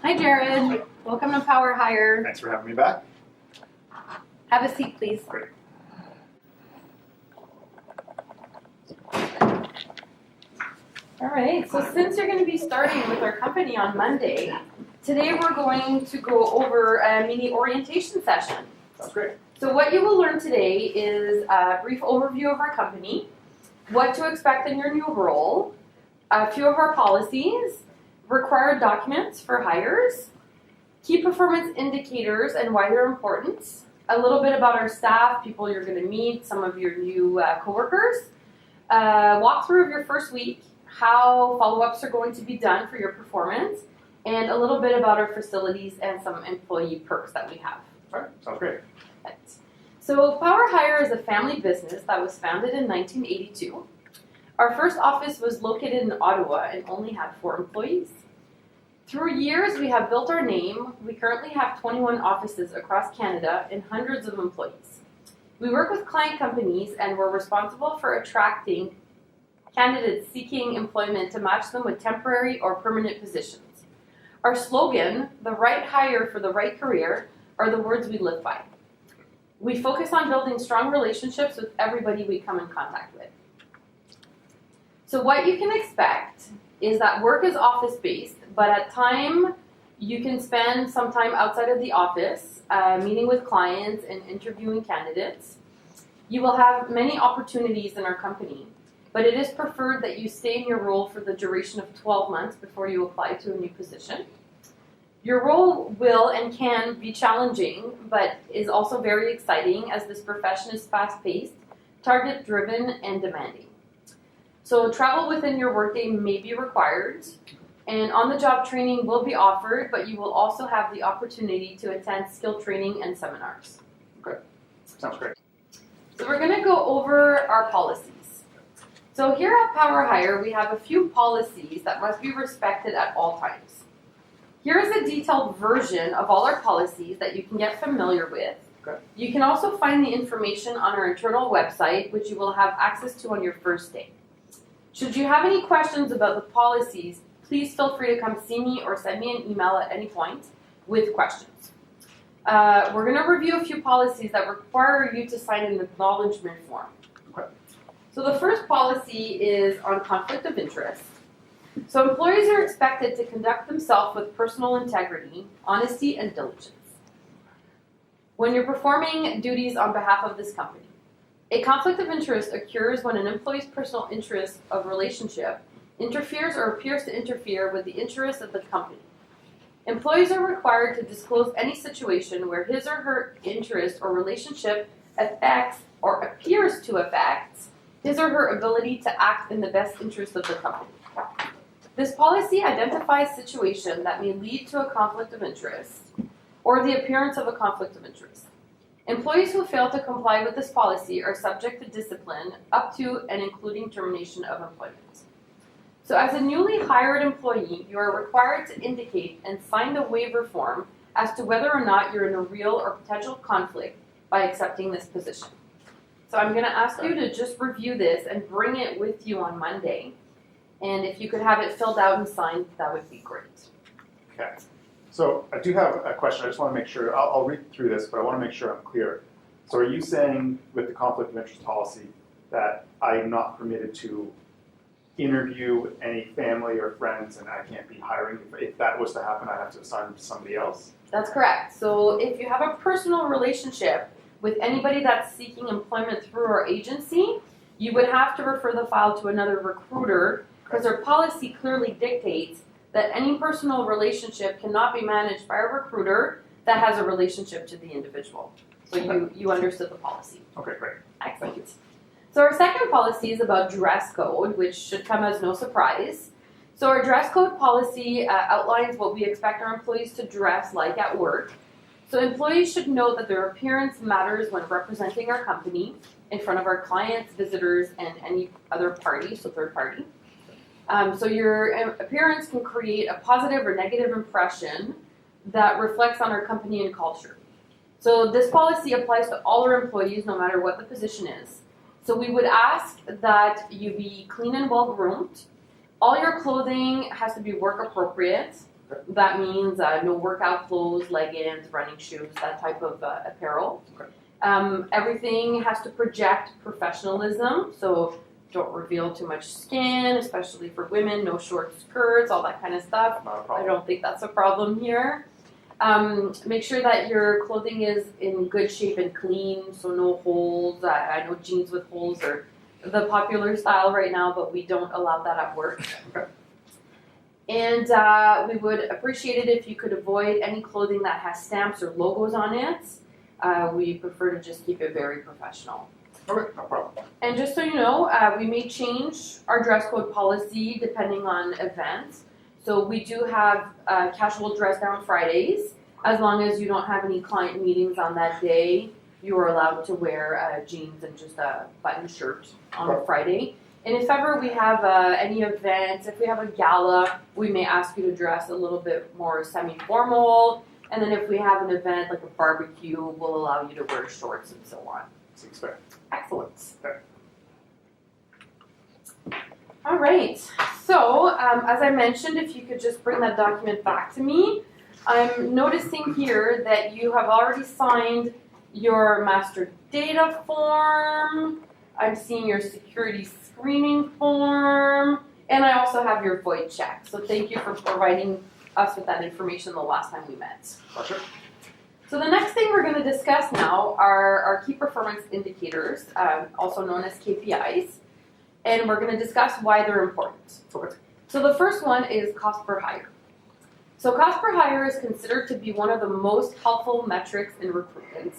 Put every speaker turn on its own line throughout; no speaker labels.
Hi, Jared. Welcome to Power Hire.
Thanks for having me back.
Have a seat, please.
Great.
All right, so since you're going to be starting with our company on Monday, today we're going to go over a mini orientation session.
Sounds great.
So what you will learn today is a brief overview of our company, what to expect in your new role, a few of our policies, required documents for hires, key performance indicators and why they're important, a little bit about our staff, people you're going to meet, some of your new coworkers, walkthrough of your first week, how follow-ups are going to be done for your performance, and a little bit about our facilities and some employee perks that we have.
All right, sounds great.
So Power Hire is a family business that was founded in 1982. Our first office was located in Ottawa and only had 4 employees. Through years, we have built our name. We currently have 21 offices across Canada and hundreds of employees. We work with client companies and we're responsible for attracting candidates seeking employment to match them with temporary or permanent positions. Our slogan, the right hire for the right career, are the words we live by. We focus on building strong relationships with everybody we come in contact with. So what you can expect is that work is office-based, but at time you can spend some time outside of the office, meeting with clients and interviewing candidates. You will have many opportunities in our company, but it is preferred that you stay in your role for the duration of 12 months before you apply to a new position. Your role will and can be challenging, but is also very exciting as this profession is fast-paced, target-driven, and demanding. So travel within your workday may be required, and on-the-job training will be offered, but you will also have the opportunity to attend skill training and seminars.
Okay, sounds great.
So we're going to go over our policies. So here at Power Hire, we have a few policies that must be respected at all times. Here is a detailed version of all our policies that you can get familiar with.
Okay.
You can also find the information on our internal website, which you will have access to on your first day. Should you have any questions about the policies, please feel free to come see me or send me an email at any point with questions. We're going to review a few policies that require you to sign an acknowledgement form.
Okay.
So the first policy is on conflict of interest. So employees are expected to conduct themselves with personal integrity, honesty, and diligence when you're performing duties on behalf of this company. A conflict of interest occurs when an employee's personal interest of relationship interferes or appears to interfere with the interests of the company. Employees are required to disclose any situation where his or her interest or relationship affects or appears to affect his or her ability to act in the best interest of the company. This policy identifies situations that may lead to a conflict of interest or the appearance of a conflict of interest. Employees who fail to comply with this policy are subject to discipline up to and including termination of employment. So as a newly hired employee, you are required to indicate and sign the waiver form as to whether or not you're in a real or potential conflict by accepting this position. So I'm going to ask you to just review this and bring it with you on Monday. And if you could have it filled out and signed, that would be great.
Okay. So I do have a question. I just want to make sure, I'll read through this, but I want to make sure I'm clear. So are you saying with the conflict of interest policy that I am not permitted to interview any family or friends and I can't be hiring? If that was to happen, I have to assign them to somebody else?
That's correct. So if you have a personal relationship with anybody that's seeking employment through our agency, you would have to refer the file to another recruiter because our policy clearly dictates that any personal relationship cannot be managed by a recruiter that has a relationship to the individual. So you understood the policy.
Okay, great.
Excellent. So our second policy is about dress code, which should come as no surprise. So our dress code policy outlines what we expect our employees to dress like at work. So employees should know that their appearance matters when representing our company in front of our clients, visitors, and any other party, so third party. So your appearance can create a positive or negative impression that reflects on our company and culture. So this policy applies to all our employees, no matter what the position is. So we would ask that you be clean and well groomed. All your clothing has to be work appropriate. That means no workout clothes, leggings, running shoes, that type of apparel.
Okay.
Everything has to project professionalism, so don't reveal too much skin, especially for women, no short skirts, all that kind of stuff.
Not a
I
problem.
don't think that's a problem here. Make sure that your clothing is in good shape and clean, so no holes. I know jeans with holes are the popular style right now, but we don't allow that at work.
Okay.
And we would appreciate it if you could avoid any clothing that has stamps or logos on it. We prefer to just keep it very professional.
Okay, no problem.
And just so you know, we may change our dress code policy depending on events. So we do have casual dress down Fridays. As long as you don't have any client meetings on that day, you are allowed to wear jeans and just a button shirt on a Friday. And if ever we have any events, if we have a gala, we may ask you to dress a little bit more semi-formal. And then if we have an event like a barbecue, we'll allow you to wear shorts and so on.
Seems fair.
Excellent.
Okay.
All right. So, as I mentioned, if you could just bring that document back to me. I'm noticing here that you have already signed your master data form. I'm seeing your security screening form. And I also have your void check. So thank you for providing us with that information the last time we met.
Pleasure.
So the next thing we're going to discuss now are our key performance indicators, also known as KPIs. And we're going to discuss why they're important.
Okay.
So the first one is cost per hire. So cost per hire is considered to be one of the most helpful metrics in recruitment.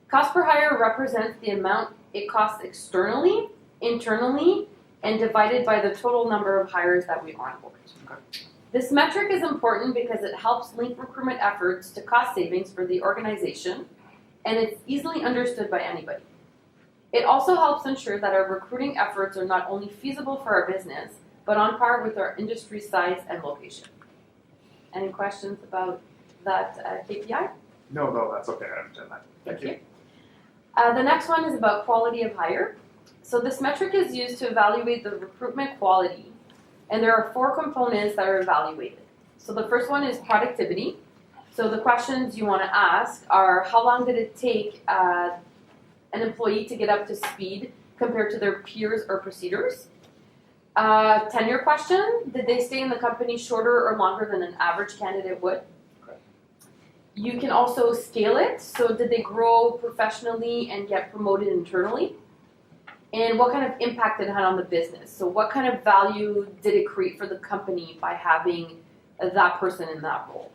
Cost per hire represents the amount it costs externally, internally, and divided by the total number of hires that we onboard.
Okay.
This metric is important because it helps link recruitment efforts to cost savings for the organization, and it's easily understood by anybody. It also helps ensure that our recruiting efforts are not only feasible for our business, but on par with our industry size and location. Any questions about that KPI?
No, that's okay. I understand that. Thank you.
The next one is about quality of hire. So this metric is used to evaluate the recruitment quality, and there are 4 components that are evaluated. So the first one is productivity. So the questions you want to ask are, how long did it take an employee to get up to speed compared to their peers or procedures? Tenure question, did they stay in the company shorter or longer than an average candidate would?
Okay.
You can also scale it, so did they grow professionally and get promoted internally? And what kind of impact it had on the business? So what kind of value did it create for the company by having that person in that role?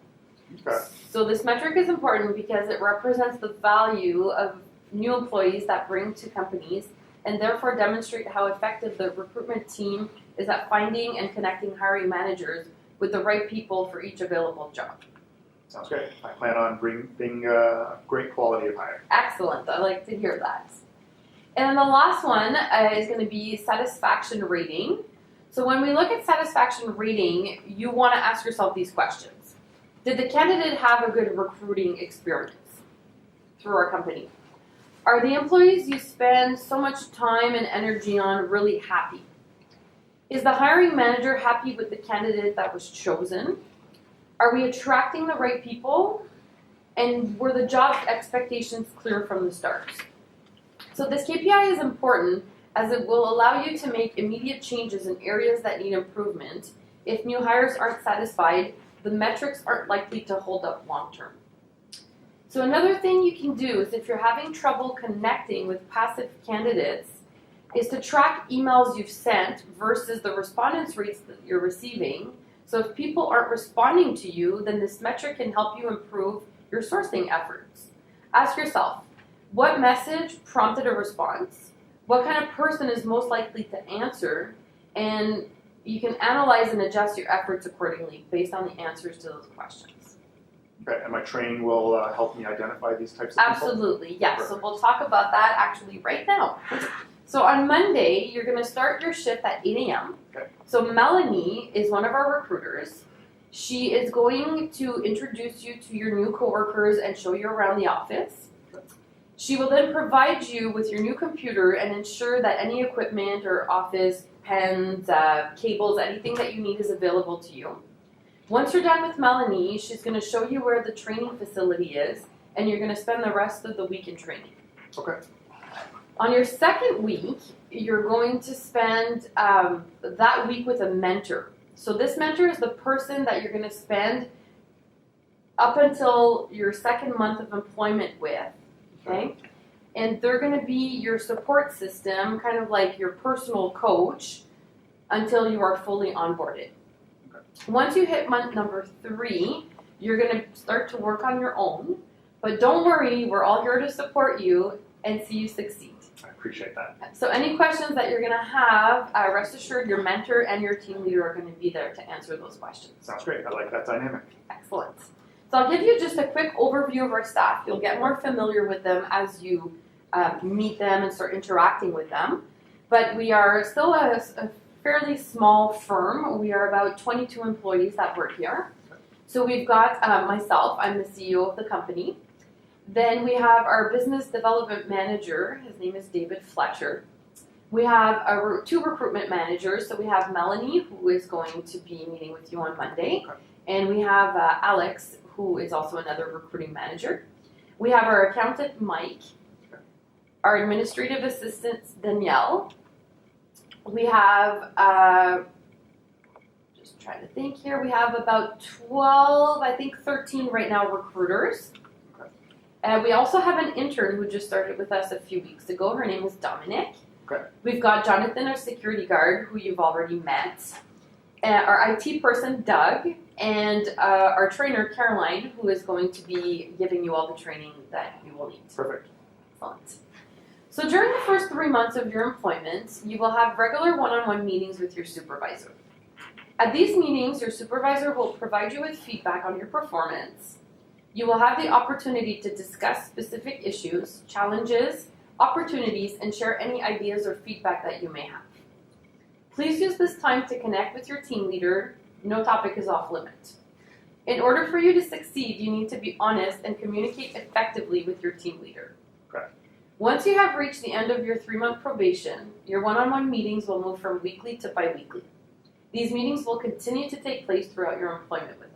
Okay.
So this metric is important because it represents the value of new employees that bring to companies and therefore demonstrate how effective the recruitment team is at finding and connecting hiring managers with the right people for each available job.
Sounds great. I plan on being great quality of hire.
Excellent. I like to hear that. And then the last one is going to be satisfaction rating. So when we look at satisfaction rating, you want to ask yourself these questions. Did the candidate have a good recruiting experience through our company? Are the employees you spend so much time and energy on really happy? Is the hiring manager happy with the candidate that was chosen? Are we attracting the right people? And were the job expectations clear from the start? So this KPI is important as it will allow you to make immediate changes in areas that need improvement. If new hires aren't satisfied, the metrics aren't likely to hold up long term. So another thing you can do is if you're having trouble connecting with passive candidates is to track emails you've sent versus the respondents rates that you're receiving. So if people aren't responding to you, then this metric can help you improve your sourcing efforts. Ask yourself, what message prompted a response? What kind of person is most likely to answer? And you can analyze and adjust your efforts accordingly based on the answers to those questions.
Okay, and my training will help me identify these types of people?
Absolutely, yes. So
Perfect.
we'll talk about that actually right now. So on Monday, you're going to start your shift at 8 a.m.
Okay.
So Melanie is one of our recruiters. She is going to introduce you to your new coworkers and show you around the office. She will then provide you with your new computer and ensure that any equipment or office, pens, cables, anything that you need is available to you. Once you're done with Melanie, she's going to show you where the training facility is, and you're going to spend the rest of the week in training.
Okay.
On your second week, you're going to spend that week with a mentor. So this mentor is the person that you're going to spend up until your second month of employment with, okay? And they're going to be your support system, kind of like your personal coach, until you are fully onboarded.
Okay.
Once you hit month number 3, you're going to start to work on your own. But don't worry, we're all here to support you and see you succeed.
I appreciate that.
So any questions that you're going to have, rest assured your mentor and your team leader are going to be there to answer those questions.
Sounds great. I like that dynamic.
Excellent. So I'll give you just a quick overview of our staff. You'll get more familiar with them as you meet them and start interacting with them. But we are still a fairly small firm. We are about 22 employees that work here. So we've got myself, I'm the CEO of the company. Then we have our business development manager, his name is David Fletcher. We have 2 recruitment managers, so we have Melanie, who is going to be meeting with you on Monday, and we have Alex, who is also another recruiting manager. We have our accountant, Mike, our administrative assistant, Danielle. We have, just trying to think here, we have about 12, I think 13 right now recruiters. We also have an intern who just started with us a few weeks ago. Her name is Dominic.
Okay.
We've got Jonathan, our security guard, who you've already met. Our IT person, Doug, and our trainer, Caroline, who is going to be giving you all the training that you will need.
Perfect.
Excellent. So during the first 3 months of your employment, you will have regular one-on-one meetings with your supervisor. At these meetings, your supervisor will provide you with feedback on your performance. You will have the opportunity to discuss specific issues, challenges, opportunities, and share any ideas or feedback that you may have. Please use this time to connect with your team leader. No topic is off limit. In order for you to succeed, you need to be honest and communicate effectively with your team leader.
Okay.
Once you have reached the end of your 3-month probation, your one-on-one meetings will move from weekly to bi-weekly. These meetings will continue to take place throughout your employment with us.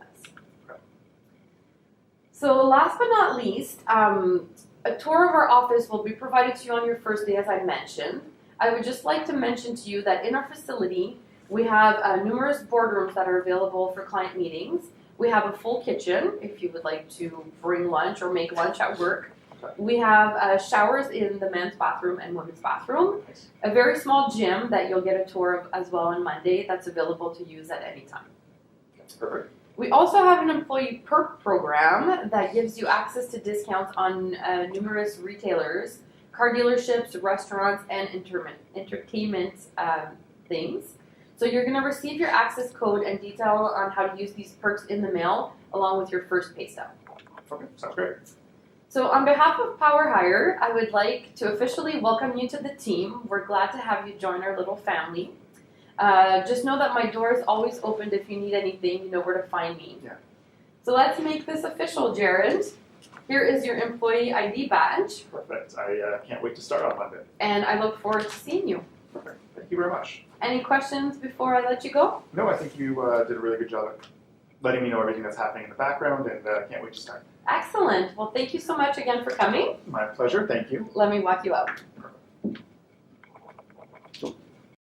So last but not least, a tour of our office will be provided to you on your first day, as I mentioned. I would just like to mention to you that in our facility, we have numerous boardrooms that are available for client meetings. We have a full kitchen if you would like to bring lunch or make lunch at work.
Okay.
We have showers in the men's bathroom and women's bathroom.
Nice.
A very small gym that you'll get a tour of as well on Monday that's available to use at any time.
That's perfect.
We also have an employee perk program that gives you access to discounts on numerous retailers, car dealerships, restaurants, and entertainment things. So you're going to receive your access code and detail on how to use these perks in the mail along with your first pay stub.
Okay, sounds great.
So on behalf of Power Hire, I would like to officially welcome you to the team. We're glad to have you join our little family. Just know that my door is always open. If you need anything, you know where to find me.
Yeah.
So let's make this official, Jared. Here is your employee ID badge,
Perfect. I can't wait to start on Monday.
and I look forward to seeing you.
Perfect. Thank you very much.
Any questions before I let you go?
No, I think you did a really good job at letting me know everything that's happening in the background, and I can't wait to start.
Excellent. Well, thank you so much again for coming.
My pleasure. Thank you.
Let me walk you out.